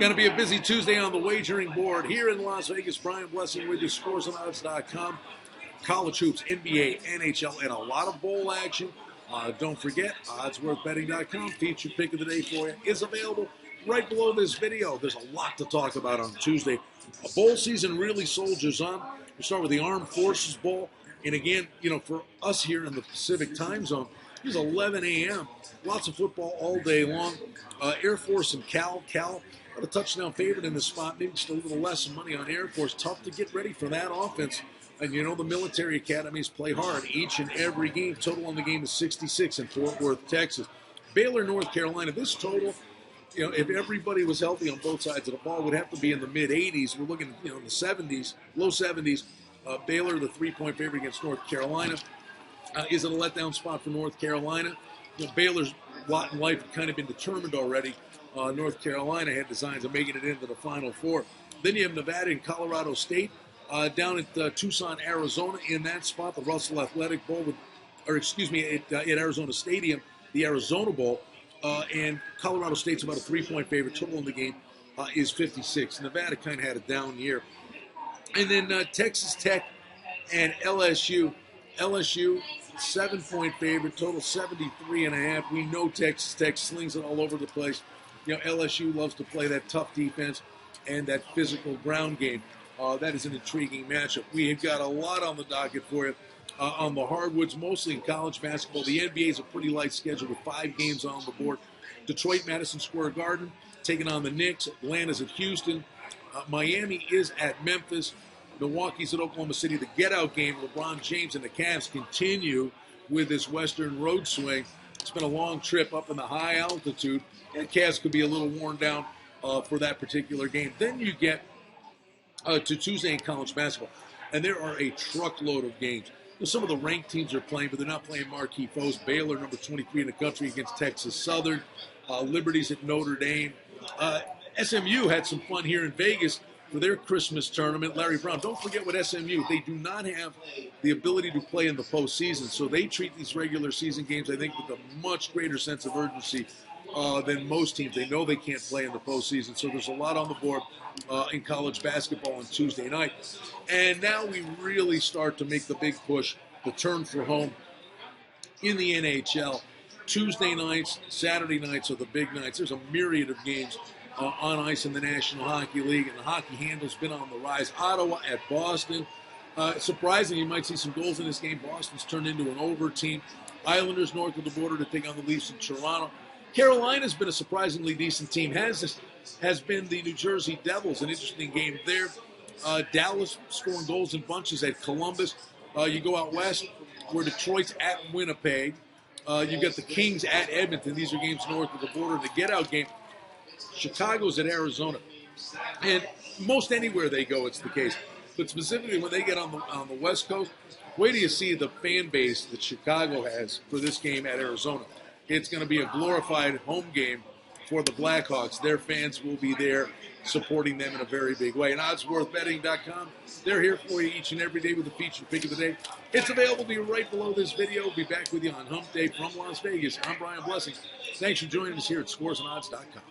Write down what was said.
Going to be a busy Tuesday on the wagering board here in Las Vegas. Brian Blessing with you, scoresandodds.com. College hoops, NBA, NHL, and a lot of bowl action. Don't forget, oddsworthbetting.com, feature pick of the day for you, is available right below this video. There's a lot to talk about on Tuesday. A bowl season really soldiers on. We start with the Armed Forces Bowl. And again, for us here in the Pacific time zone, it's 11 a.m. Lots of football all day long. Air Force and Cal got a touchdown favorite in this spot. Maybe just a little less money on Air Force. Tough to get ready for that offense. And the military academies play hard each and every game. Total on the game is 66 in Fort Worth, Texas. Baylor, North Carolina. This total, if everybody was healthy on both sides of the ball, would have to be in the mid-80s. We're looking, in the 70s, low 70s. Baylor, the 3-point favorite against North Carolina. Is it a letdown spot for North Carolina? Baylor's lot in life had kind of been determined already. North Carolina had designs of making it into the Final Four. Then you have Nevada and Colorado State. Down at Tucson, Arizona, in that spot, the Russell Athletic Bowl, at Arizona Stadium, the Arizona Bowl, and Colorado State's about a 3-point favorite. Total in the game is 56. Nevada kind of had a down year. And then Texas Tech and LSU. LSU, 7-point favorite, total 73.5. We know Texas Tech slings it all over the place. LSU loves to play that tough defense and that physical ground game. That is an intriguing matchup. We have got a lot on the docket for you on the hardwoods, mostly in college basketball. The NBA is a pretty light schedule with 5 games on the board. Detroit, Madison Square Garden, taking on the Knicks. Atlanta's at Houston. Miami is at Memphis. Milwaukee's at Oklahoma City. The get-out game, LeBron James and the Cavs continue with this Western road swing. It's been a long trip up in the high altitude, and the Cavs could be a little worn down for that particular game. Then you get to Tuesday in college basketball, and there are a truckload of games. Some of the ranked teams are playing, but they're not playing marquee foes. Baylor, number 23 in the country, against Texas Southern. Liberty's at Notre Dame. SMU had some fun here in Vegas for their Christmas tournament. Larry Brown, don't forget what SMU, they do not have the ability to play in the postseason, so they treat these regular season games, I think, with a much greater sense of urgency than most teams. They know they can't play in the postseason, so there's a lot on the board in college basketball on Tuesday night. And now we really start to make the big push, the turn for home in the NHL. Tuesday nights, Saturday nights are the big nights. There's a myriad of games on ice in the National Hockey League, and the hockey handle's been on the rise. Ottawa at Boston. Surprising, you might see some goals in this game. Boston's turned into an over team. Islanders north of the border to take on the Leafs in Toronto. Carolina's been a surprisingly decent team. Has been the New Jersey Devils. An interesting game there. Dallas scoring goals in bunches at Columbus. You go out west, where Detroit's at Winnipeg. You got the Kings at Edmonton. These are games north of the border. The get-out game, Chicago's at Arizona. And most anywhere they go, it's the case. But specifically when they get on the West Coast, wait till you see the fan base that Chicago has for this game at Arizona. It's going to be a glorified home game for the Blackhawks. Their fans will be there supporting them in a very big way. And oddsworthbetting.com, they're here for you each and every day with a featured pick of the day. It's available to you right below this video. We'll be back with you on Hump Day from Las Vegas. I'm Brian Blessing. Thanks for joining us here at scoresandodds.com.